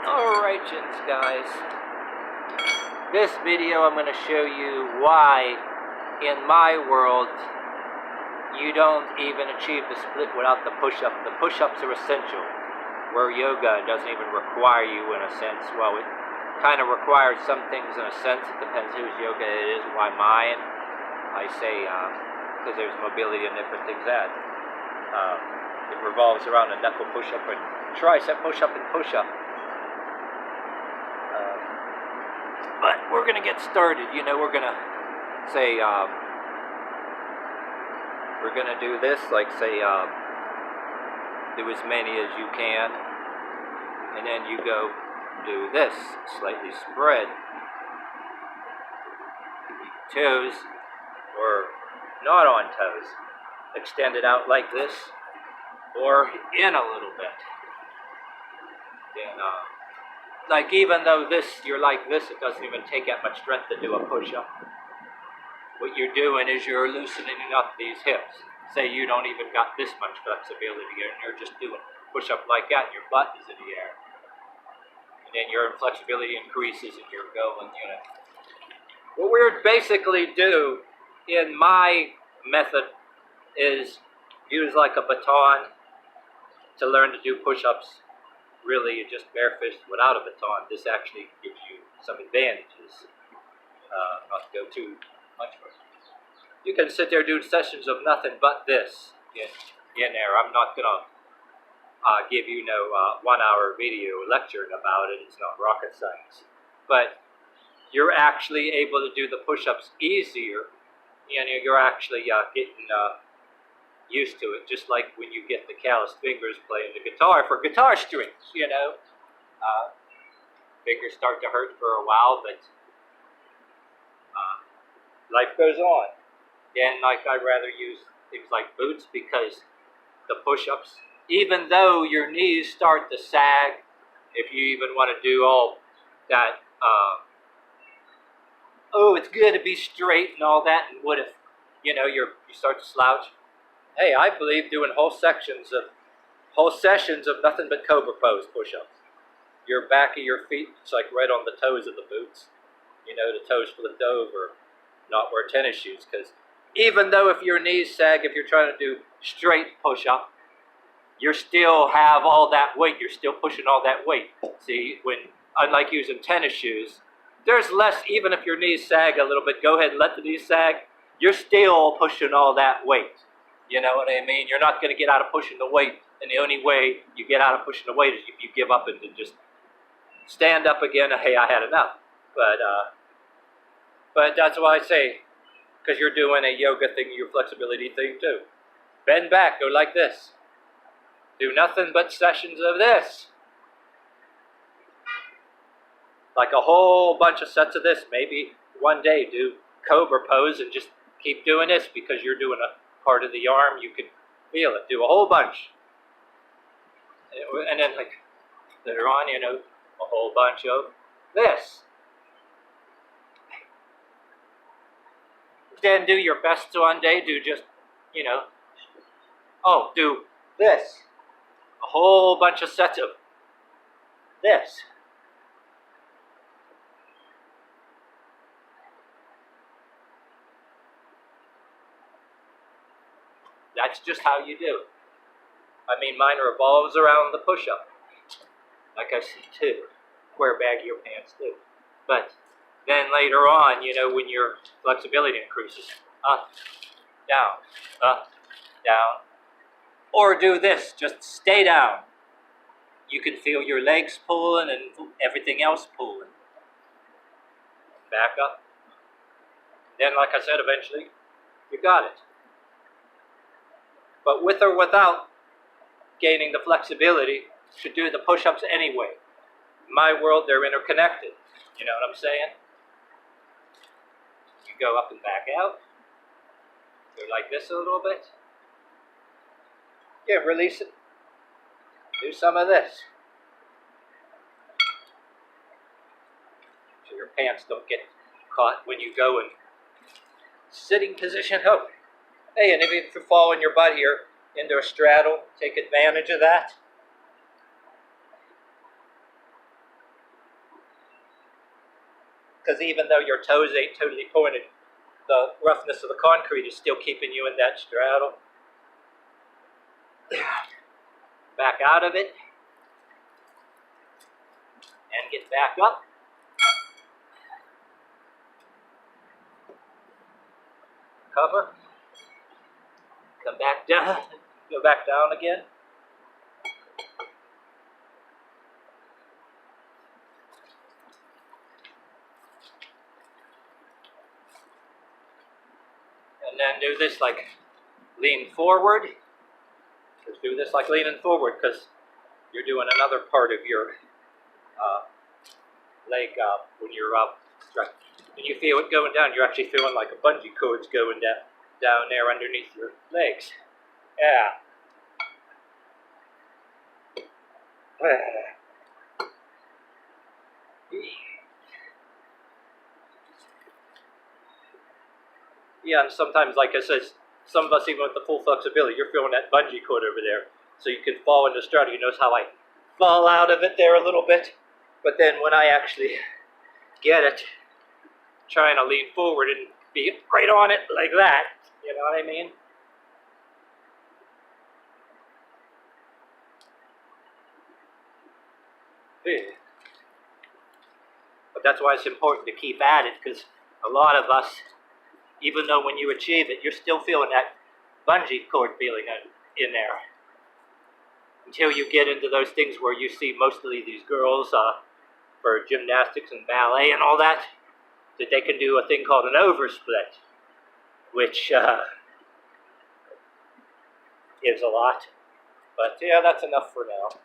Alright, guys. This video I'm going to show you why, in my world, you don't even achieve the split without the push-up. The push-ups are essential, where yoga doesn't even require you in a sense. Well, it kind of requires some things in a sense. It depends whose yoga it is, why mine. I say, because there's mobility and different things that. It revolves around a knuckle push-up and tricep push-up and push-up. But we're going to get started. You know, we're going to say, we're going to do this, like say, do as many as you can. And then you go do this, slightly spread. Toes, or not on toes. Extend it out like this, or in a little bit. Then, like even though you're like this, it doesn't even take that much strength to do a push-up. What you're doing is you're loosening up these hips. Say you don't even got this much flexibility and you're just doing push-up like that, your butt is in the air. And then your flexibility increases and you're going, you know. What we basically do in my method is use like a baton to learn to do push-ups. Really, just barefist without a baton. This actually gives you some advantages. Not to go too much for it. You can sit there doing sessions of nothing but this in there. I'm not gonna give you no 1 hour video lecturing about it. It's not rocket science, but you're actually able to do the push-ups easier. You know, you're actually getting used to it, just like when you get the calloused fingers playing the guitar for guitar strings, you know. Fingers start to hurt for a while, but life goes on. Then, like, I'd rather use things like boots because the push-ups, even though your knees start to sag, if you even want to do all that, oh, it's good to be straight and all that, and what if, you know, you start to slouch? Hey, I believe doing whole sessions of nothing but cobra pose push-ups. Your back of your feet, it's like right on the toes of the boots. You know, the toes flipped over, not wear tennis shoes. Because even though if your knees sag, if you're trying to do straight push-up, you still have all that weight. You're still pushing all that weight. See, unlike using tennis shoes, there's less, even if your knees sag a little bit, go ahead and let the knees sag, you're still pushing all that weight. You know what I mean? You're not going to get out of pushing the weight, and the only way you get out of pushing the weight is if you give up and just stand up again. Hey, I had enough. But that's why I say, because you're doing a yoga thing, your flexibility thing too. Bend back, go like this. Do nothing but sessions of this. Like a whole bunch of sets of this. Maybe one day do cobra pose and just keep doing this because you're doing a part of the arm, you can feel it. Do a whole bunch. And then, like, later on, you know, a whole bunch of this. Then do your best one day, do just, you know, do this. A whole bunch of sets of this. That's just how you do it. I mean, mine revolves around the push-up. Like I said, too. Wear baggy pants, too. But then later on, you know, when your flexibility increases, up, down, up, down. Or do this, just stay down. You can feel your legs pulling and everything else pulling. Back up. Then, like I said, eventually, you got it. But with or without gaining the flexibility to do the push-ups anyway. In my world, they're interconnected. You know what I'm saying? You go up and back out. Go like this a little bit. Yeah, release it. Do some of this. So your pants don't get caught when you go in sitting position. Oh. Hey, and if you fall on your butt here into a straddle, take advantage of that. because even though your toes ain't totally pointed, the roughness of the concrete is still keeping you in that straddle. Back out of it, and get back up. Cover, come back down, go back down again. And then do this like lean forward. Just do this like leaning forward because you're doing another part of your leg when you're when you feel it going down, you're actually feeling like a bungee cord's going down there underneath your legs. Yeah. Yeah, and sometimes, like I said, some of us, even with the full flexibility, you're feeling that bungee cord over there. So you can fall in the straddle. You notice how I fall out of it there a little bit? But then when I actually get it, trying to lean forward and be right on it like that, you know what I mean? But that's why it's important to keep at it, because a lot of us, even though when you achieve it, you're still feeling that bungee cord feeling in there. Until you get into those things where you see mostly these girls for gymnastics and ballet and all that they can do a thing called an oversplit, which is a lot. But yeah, that's enough for now.